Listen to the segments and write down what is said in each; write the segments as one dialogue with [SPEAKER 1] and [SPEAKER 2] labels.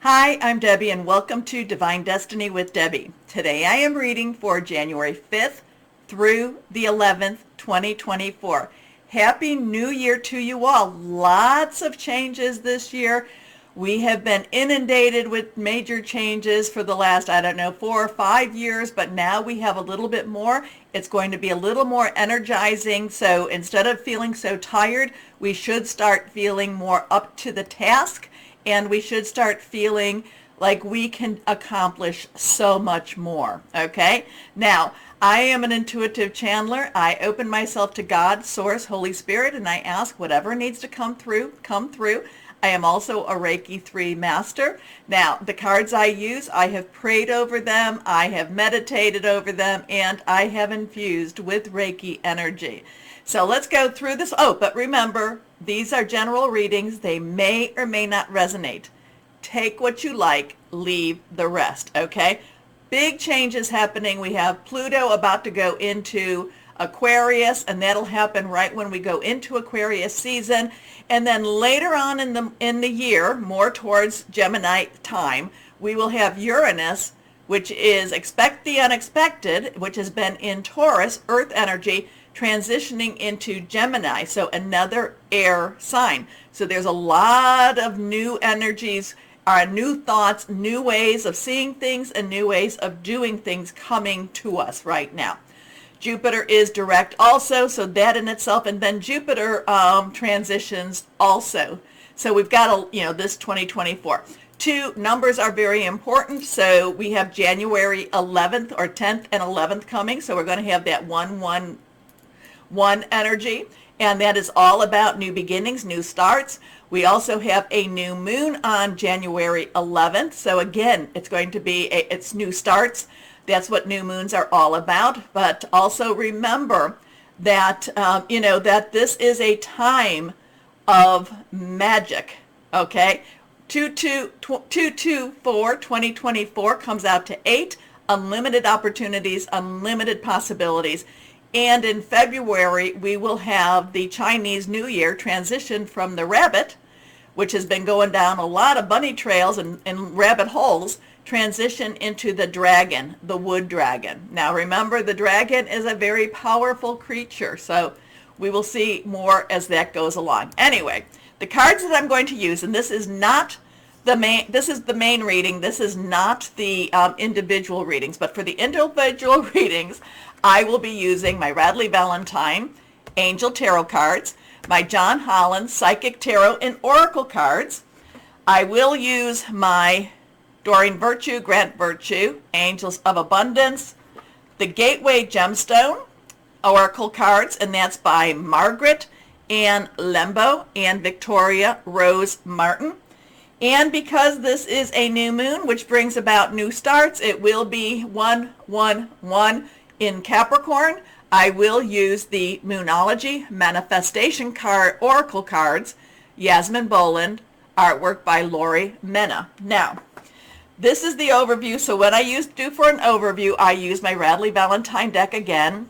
[SPEAKER 1] Hi, I'm Debbie and welcome to Divine Destiny with Debbie. Today I am reading for January 5th through the 11th, 2024. Happy New Year to you all. Lots of changes this year. We have been inundated with major changes for the last, 4 or 5 years, but now we have a little bit more. It's going to be a little more energizing. So instead of feeling so tired, we should start feeling more up to the task. And we should start feeling like we can accomplish so much more, okay? Now, I am an intuitive channeler. I open myself to God, Source, Holy Spirit, and I ask whatever needs to come through, come through. I am also a Reiki 3 master. Now, the cards I use, I have prayed over them, I have meditated over them, and I have infused with Reiki energy. So let's go through this. Oh, but remember, these are general readings. They may or may not resonate. Take what you like, leave the rest, okay? Big changes happening. We have Pluto about to go into Aquarius, and that'll happen right when we go into Aquarius season. And then later on in the year, more towards Gemini time, we will have Uranus, which is expect the unexpected, which has been in Taurus, Earth energy, transitioning into Gemini, so another air sign. So there's a lot of new energies, new thoughts, new ways of seeing things, and new ways of doing things coming to us right now. Jupiter is direct also, so that in itself, and then Jupiter transitions also. So we've got this 2024. Two numbers are very important. So we have January 11th or 10th and 11th coming. So we're going to have that 1-1-1 energy, and that is all about new beginnings, new starts. We also have a new moon on January 11th. So again, it's going to be it's new starts. That's what new moons are all about. But also remember that that this is a time of magic. Okay, 224 2024 comes out to 8. Unlimited opportunities, unlimited possibilities. And in February, we will have the Chinese New Year transition from the rabbit, which has been going down a lot of bunny trails and rabbit holes, transition into the dragon, the wood dragon. Now remember, the dragon is a very powerful creature, so we will see more as that goes along. Anyway, the cards that I'm going to use, and this is not this is the main reading. This is not the individual readings, but for the individual readings, I will be using my Radley Valentine Angel Tarot cards, my John Holland Psychic Tarot and Oracle cards. I will use my Doreen Virtue, Grant Virtue, Angels of Abundance, the Gateway Gemstone Oracle cards, and that's by Margaret Ann Lembo and Victoria Rose Martin. And because this is a new moon, which brings about new starts, it will be 1-1-1 in Capricorn. I will use the Moonology Manifestation card, Oracle cards, Yasmin Boland, artwork by Lori Mena. Now, this is the overview. So what I do for an overview, I use my Radley Valentine deck again,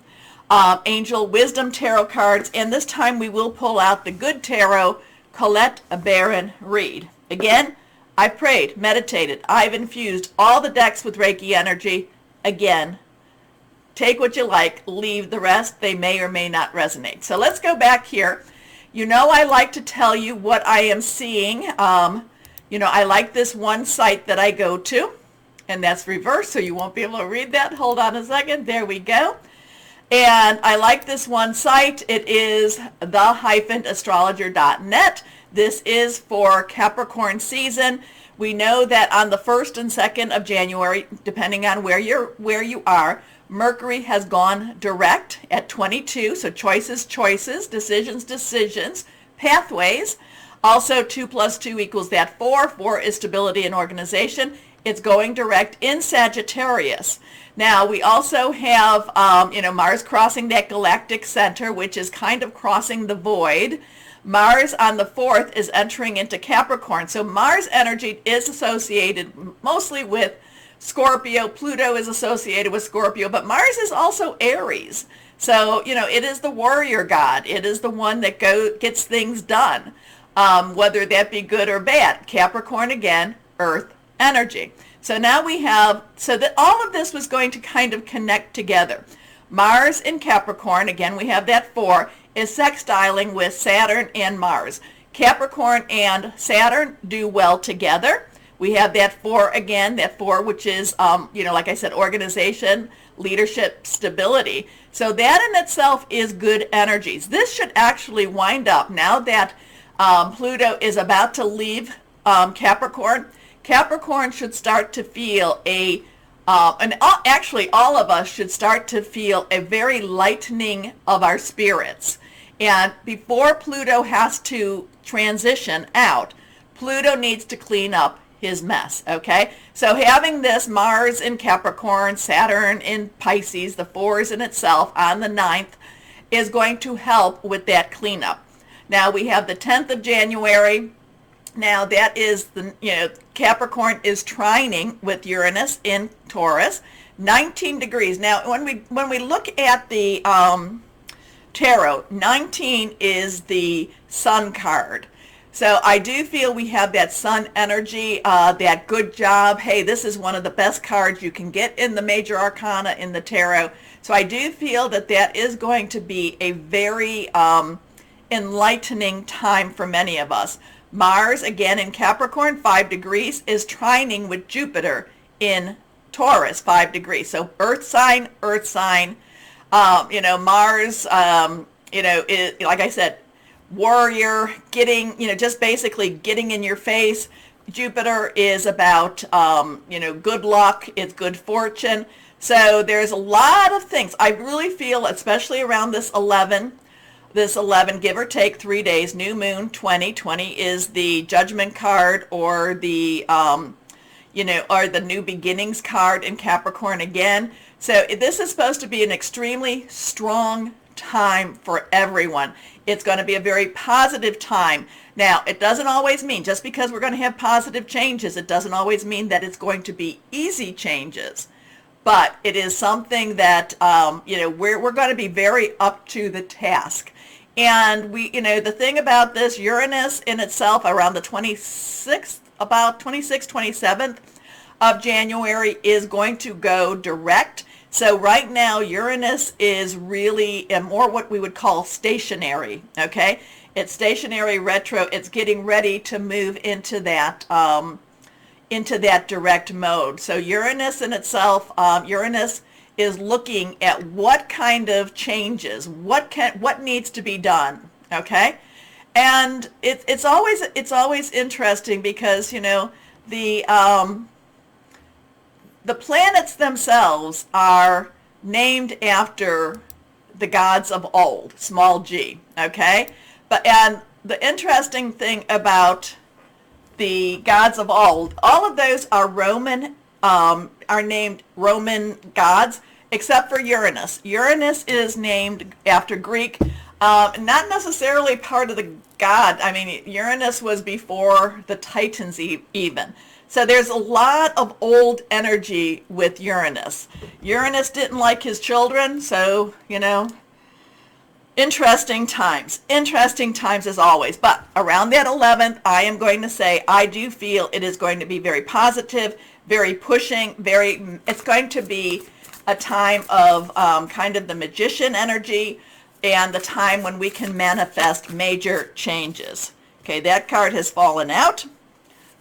[SPEAKER 1] Angel Wisdom Tarot cards, and this time we will pull out the Good Tarot, Colette Baron Reed. Again, I prayed, meditated, I've infused all the decks with Reiki energy. Again, take what you like, leave the rest. They may or may not resonate. So let's go back here. I like to tell you what I am seeing. I like this one site that I go to, and that's reversed, so you won't be able to read that. Hold on a second. There we go. And I like this one site. It is the-astrologer.net. This is for Capricorn season. We know that on the 1st and 2nd of January, depending on where you are, Mercury has gone direct at 22. So choices, decisions, pathways. Also 2 + 2 = that 4. 4 is stability and organization. It's going direct in Sagittarius. Now, we also have, Mars crossing that galactic center, which is kind of crossing the void. Mars on the 4th is entering into Capricorn. So Mars energy is associated mostly with Scorpio. Pluto is associated with Scorpio, but Mars is also Aries. So, it is the warrior god. It is the one that gets things done, whether that be good or bad. Capricorn, again, earth energy. So now we have, so that all of this was going to kind of connect together. Mars in Capricorn, again we have that 4, is sextiling with Saturn and Mars. Capricorn and Saturn do well together. We have that 4 again, that 4 which is, like I said, organization, leadership, stability. So that in itself is good energies. This should actually wind up, now that Pluto is about to leave Capricorn, Capricorn should start to feel actually all of us should start to feel a very lightening of our spirits. And before Pluto has to transition out, Pluto needs to clean up his mess, okay? So having this Mars in Capricorn, Saturn in Pisces, the 4s in itself on the 9th, is going to help with that cleanup. Now we have the 10th of January. Now that is Capricorn is trining with Uranus in Taurus, 19 degrees. Now when we look at the tarot, 19 is the Sun card. So I do feel we have that Sun energy, that good job. Hey, this is one of the best cards you can get in the major arcana in the tarot. So I do feel that that is going to be a very enlightening time for many of us. Mars, again in Capricorn, 5 degrees, is trining with Jupiter in Taurus, 5 degrees. So earth sign, Mars, like I said, warrior, getting, just basically getting in your face. Jupiter is about, good luck, it's good fortune. So there's a lot of things. I really feel, especially around this 11, give or take 3 days, new moon, 20 is the judgment card, or the, or the new beginnings card in Capricorn again. So this is supposed to be an extremely strong time for everyone. It's going to be a very positive time. Now, it doesn't always mean, just because we're going to have positive changes, it doesn't always mean that it's going to be easy changes. But it is something that, we're going to be very up to the task. And the thing about this, Uranus in itself around the 26th, about 26th, 27th of January is going to go direct. So right now, Uranus is really more what we would call stationary, okay? It's stationary retro. It's getting ready to move into that direct mode. So Uranus in itself, Uranus is looking at what kind of changes, what needs to be done, okay? And it's always interesting because the planets themselves are named after the gods of old, small g, okay? And the interesting thing about the gods of old, all of those are are named Roman gods, except for Uranus. Uranus is named after Greek, not necessarily part of the god. I mean, Uranus was before the Titans even. So there's a lot of old energy with Uranus. Uranus didn't like his children, so, interesting times as always. But around that 11th, I am going to say I do feel it is going to be very positive, very pushing, it's going to be a time of kind of the magician energy and the time when we can manifest major changes. Okay, that card has fallen out.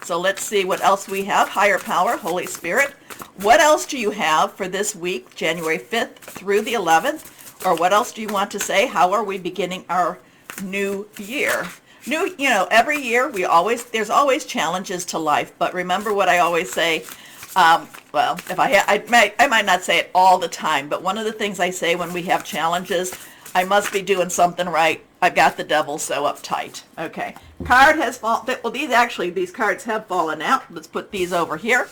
[SPEAKER 1] So let's see what else we have. Higher power, Holy Spirit. What else do you have for this week, January 5th through the 11th? Or what else do you want to say? How are we beginning our new year? Every year there's always challenges to life. But remember what I always say. If I might not say it all the time, but one of the things I say when we have challenges, I must be doing something right. I've got the devil so uptight. Okay. Card has fallen. Well, these cards have fallen out. Let's put these over here.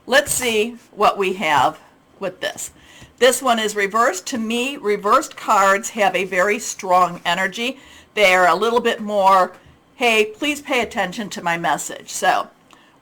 [SPEAKER 1] Let's see what we have with this. This one is reversed. To me, reversed cards have a very strong energy. They're a little bit more, hey, please pay attention to my message. So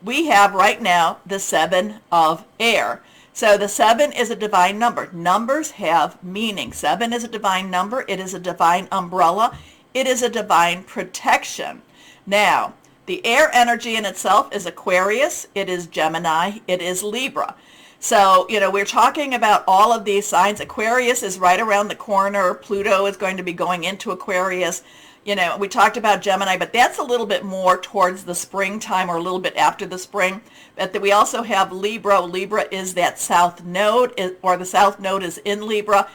[SPEAKER 1] we have right now the 7 of air. So the 7 is a divine number. Numbers have meaning. 7 is a divine number. It is a divine umbrella. It is a divine protection. Now, The air energy in itself is Aquarius, it is Gemini, it is Libra. So, we're talking about all of these signs. Aquarius is right around the corner. Pluto is going to be going into Aquarius. We talked about Gemini, but that's a little bit more towards the springtime or a little bit after the spring. But we also have Libra. Libra is that south node, or the south node is in Libra,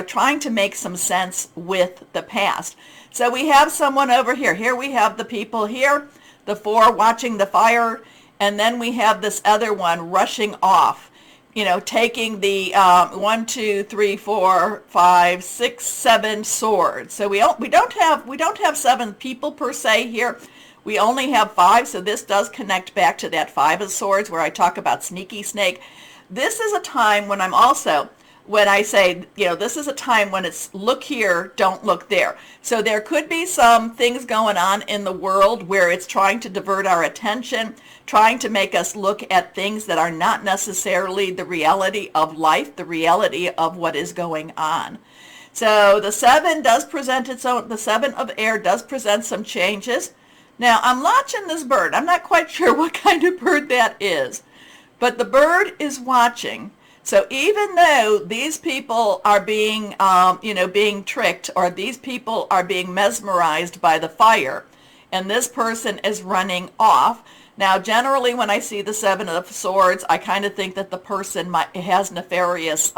[SPEAKER 1] trying to make some sense with the past. So we have someone over here. Here we have the people here, the four watching the fire, and then we have this other one rushing off. Taking the 1, 2, 3, 4, 5, 6, 7 swords. So we don't have 7 people per se here. We only have 5. So this does connect back to that 5 of swords where I talk about sneaky snake. This is a time when when I say, this is a time when it's look here, don't look there. So there could be some things going on in the world where it's trying to divert our attention, trying to make us look at things that are not necessarily the reality of life, the reality of what is going on. So the 7 does present the 7 of air does present some changes. Now I'm watching this bird. I'm not quite sure what kind of bird that is, but the bird is watching. So even though these people are being, being tricked, or these people are being mesmerized by the fire, and this person is running off. Now, generally, when I see the 7 of swords, I kind of think that the person has nefarious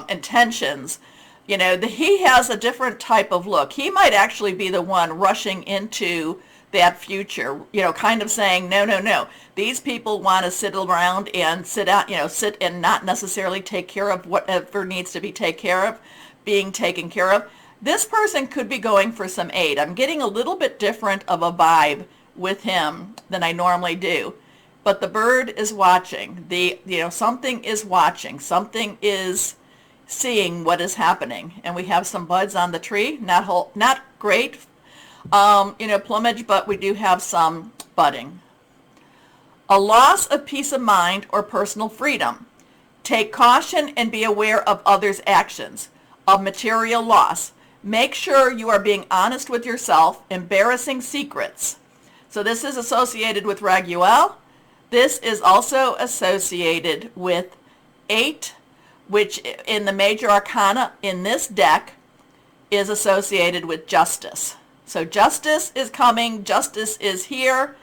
[SPEAKER 1] intentions. He has a different type of look. He might actually be the one rushing into that future, kind of saying, no. These people want to sit around and sit and not necessarily take care of whatever needs to be being taken care of. This person could be going for some aid. I'm getting a little bit different of a vibe with him than I normally do. But the bird is watching. Something is watching. Something is seeing what is happening. And we have some buds on the tree. Not great plumage, but we do have some budding. A loss of peace of mind or personal freedom. Take caution and be aware of others' actions. Of material loss. Make sure you are being honest with yourself. Embarrassing secrets. So this is associated with Raguel. This is also associated with 8, which in the major arcana in this deck is associated with justice. So justice is coming. Justice is here.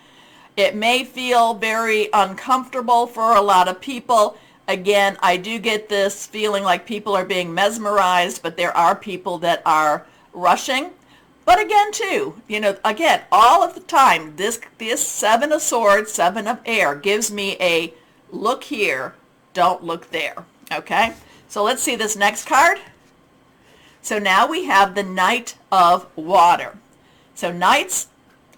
[SPEAKER 1] It may feel very uncomfortable for a lot of people. Again, I do get this feeling like people are being mesmerized, but there are people that are rushing. But again, too, all of the time, this 7 of swords, 7 of air gives me a look here, don't look there. Okay, so let's see this next card. So now we have the Knight of Water. So knights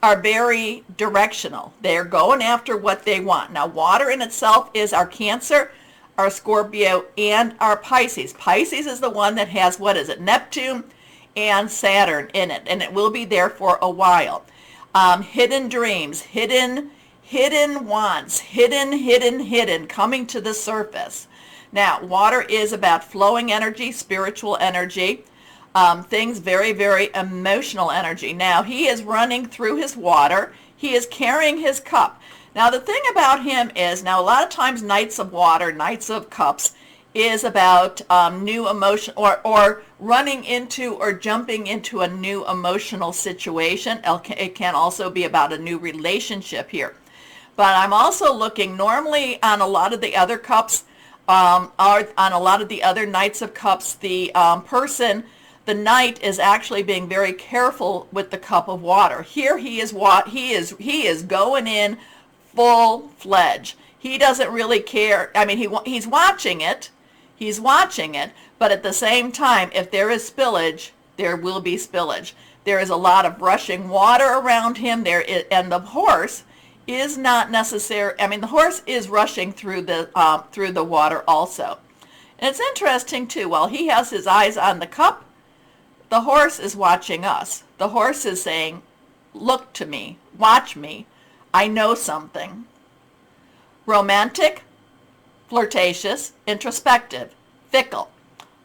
[SPEAKER 1] are very directional. They're going after what they want. Now, water in itself is our Cancer, our Scorpio, and our Pisces. Pisces is the one that has, Neptune and Saturn in it, and it will be there for a while. Hidden dreams, hidden wants, hidden, coming to the surface. Now, water is about flowing energy, spiritual energy, things very, very emotional energy. Now, he is running through his water. He is carrying his cup. Now, the thing about him is, a lot of times Knights of Water, Knights of Cups, is about new emotion or running into or jumping into a new emotional situation. It can also be about a new relationship here. But I'm also looking normally on a lot of the other cups, on a lot of the other Knights of Cups, the knight is actually being very careful with the cup of water. Here he is going in full-fledged. He doesn't really care. I mean, he's watching it. He's watching it, but at the same time, if there is spillage, there will be spillage. There is a lot of rushing water around him. And the horse is not necessary. I mean, the horse is rushing through the water also. And it's interesting too. While he has his eyes on the cup, the horse is watching us. The horse is saying, "Look to me, watch me. I know something." Romantic, flirtatious, introspective, fickle,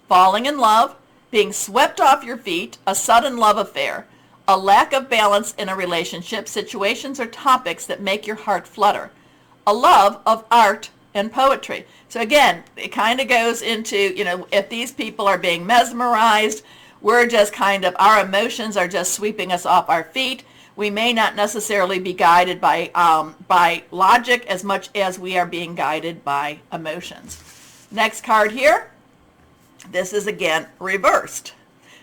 [SPEAKER 1] falling in love, being swept off your feet, a sudden love affair, a lack of balance in a relationship, situations or topics that make your heart flutter, a love of art and poetry. So again, it kind of goes into, if these people are being mesmerized, we're just our emotions are just sweeping us off our feet. We may not necessarily be guided by logic as much as we are being guided by emotions. Next card here. This is again reversed.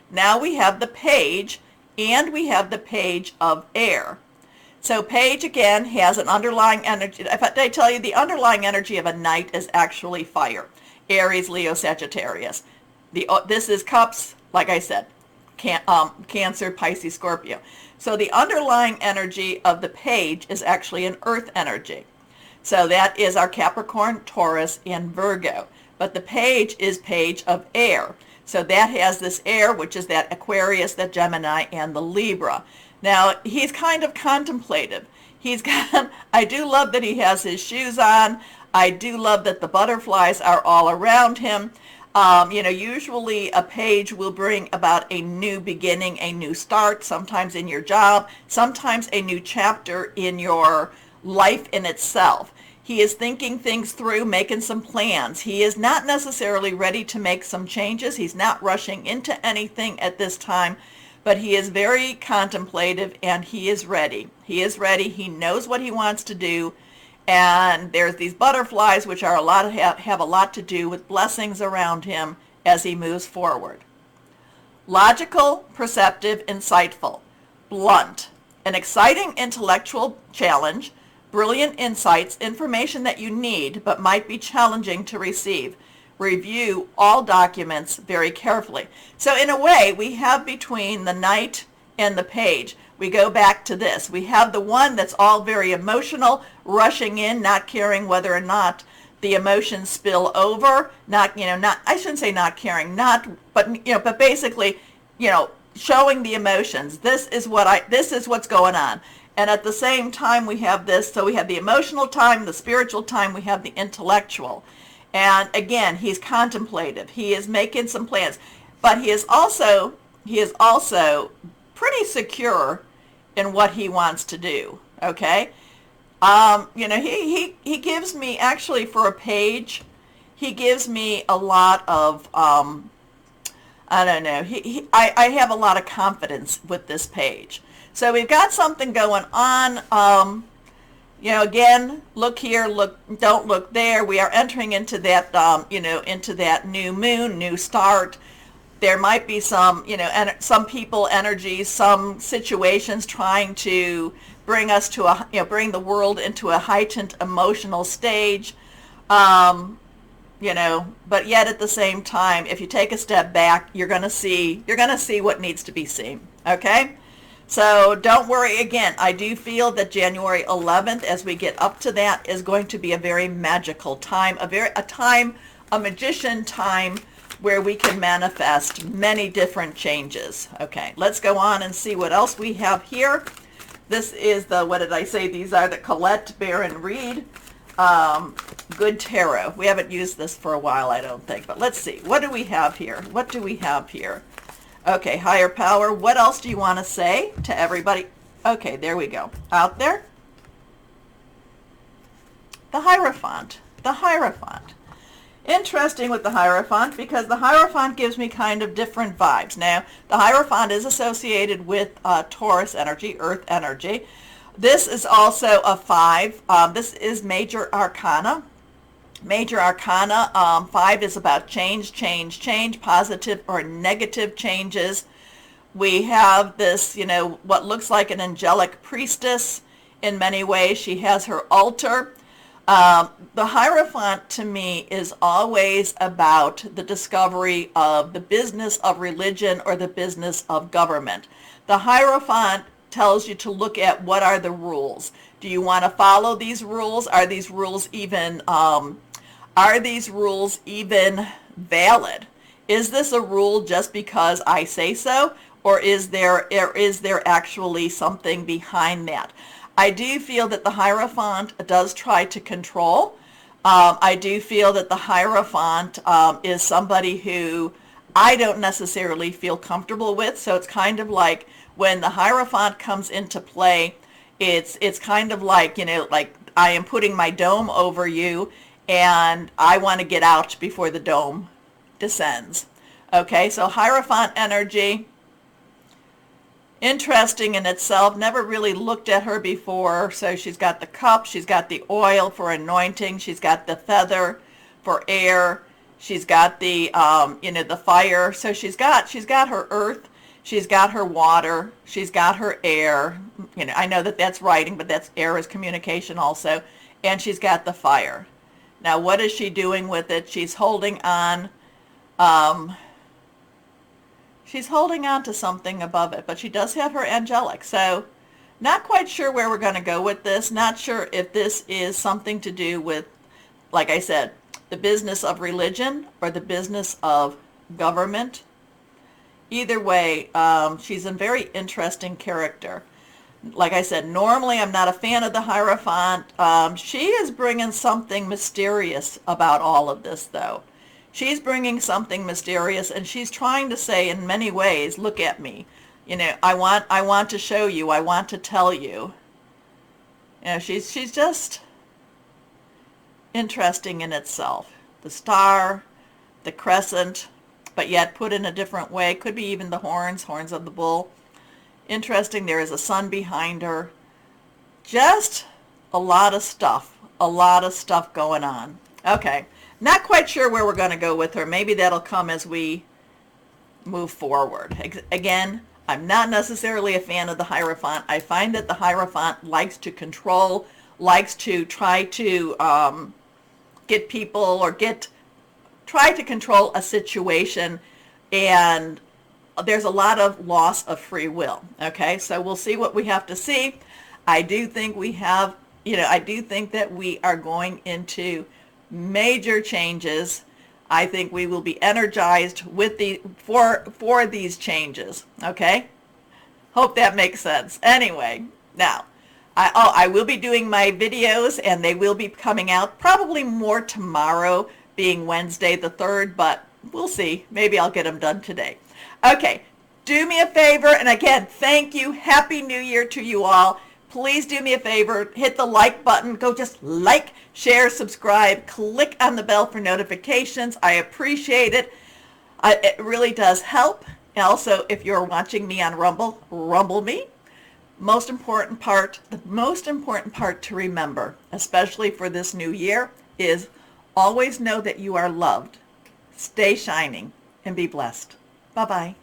[SPEAKER 1] Now we have the page and we have the page of air. So page again has an underlying energy. If I tell you the underlying energy of a knight is actually fire. Aries, Leo, Sagittarius. This is cups, like I said, Cancer, Pisces, Scorpio. So the underlying energy of the page is actually an earth energy. So that is our Capricorn, Taurus, and Virgo. But the page is page of air. So that has this air, which is that Aquarius, that Gemini, and the Libra. Now, he's kind of contemplative. I do love that he has his shoes on. I do love that the butterflies are all around him. Usually a page will bring about a new beginning, a new start, sometimes in your job, sometimes a new chapter in your life in itself. He is thinking things through, making some plans. He is not necessarily ready to make some changes. He's not rushing into anything at this time, but he is very contemplative and he is ready. He is ready. He knows what he wants to do. And there's these butterflies, which are have a lot to do with blessings around him as he moves forward. Logical, perceptive, insightful, blunt, an exciting intellectual challenge, brilliant insights, information that you need but might be challenging to receive. Review all documents very carefully. So in a way, we have between the knight and the page, we go back to this. We have the one that's all very emotional, rushing in, not caring whether or not the emotions spill over, I shouldn't say not caring, but basically, showing the emotions. This is what's going on. And at the same time, we have this. So we have the emotional time, the spiritual time, we have the intellectual. And again, he's contemplative. He is making some plans, but he is also pretty secure in what he wants to do. Okay. He gives me, actually, for a page, he gives me a lot of, I don't know. I have a lot of confidence with this page. So we've got something going on. Again, look here, don't look there. We are entering into that, into that new moon, new start. There might be some, some people, energies, some situations trying to bring us to bring the world into a heightened emotional stage. But yet at the same time, if you take a step back, you're going to see what needs to be seen. Okay. So don't worry. Again, I do feel that January 11th, as we get up to that, is going to be a very magical time, a magician time where we can manifest many different changes. Okay, let's go on and see what else we have here. This is what did I say? These are the Colette Baron Reed Good Tarot. We haven't used this for a while, I don't think, but let's see. What do we have here? Okay, higher power. What else do you want to say to everybody? Okay, there we go. Out there. The Hierophant. Interesting with the Hierophant, because the Hierophant gives me kind of different vibes. Now, the Hierophant is associated with Taurus energy, earth energy. This is also a 5. This is Major Arcana. Major Arcana, 5 is about change, positive or negative changes. We have this, what looks like an angelic priestess in many ways. She has her altar. The Hierophant to me is always about the discovery of the business of religion or the business of government. The Hierophant tells you to look at what are the rules. Do you want to follow these rules? Are these rules even valid? Is this a rule just because I say so, or is there actually something behind that? I do feel that the Hierophant does try to control. I do feel that the Hierophant is somebody who I don't necessarily feel comfortable with. So it's kind of like when the Hierophant comes into play, it's kind of like, like I am putting my dome over you and I want to get out before the dome descends. Okay, so Hierophant energy, interesting in itself. Never really looked at her before. So she's got the cup, she's got the oil for anointing, she's got the feather for air, she's got the the fire. So she's got her earth, she's got her water, she's got her air. I know that that's writing, but that's air is communication also, and she's got the fire. Now, what is she doing with it? She's holding on. She's holding on to something above it, but she does have her angelic. So not quite sure where we're going to go with this. Not sure if this is something to do with, like I said, the business of religion or the business of government. Either way, she's a very interesting character. Like I said, normally I'm not a fan of the Hierophant. She is bringing something mysterious about all of this, though. She's bringing something mysterious, and she's trying to say in many ways, look at me. I want to show you. I want to tell you. She's just interesting in itself. The star, the crescent, but yet put in a different way. Could be even the horns of the bull. Interesting. There is a sun behind her. Just a lot of stuff going on. Okay. Not quite sure where we're going to go with her. Maybe that'll come as we move forward. Again, I'm not necessarily a fan of the Hierophant. I find that the Hierophant likes to control, likes to try to get people or try to control a situation, and there's a lot of loss of free will. Okay, so we'll see what we have to see. I do think we have, I do think that we are going into major changes. I think we will be energized with for these changes. Okay, hope that makes sense. Anyway, now I will be doing my videos, and they will be coming out probably more tomorrow, being Wednesday the 3rd, but we'll see. Maybe I'll get them done today. Okay, do me a favor, and again, thank you. Happy New Year to you all. Please do me a favor, hit the like button. Go just like, share, subscribe, click on the bell for notifications. I appreciate it. It really does help. And also, if you're watching me on Rumble, rumble me. The most important part to remember, especially for this new year, is always know that you are loved. Stay shining and be blessed. Bye-bye.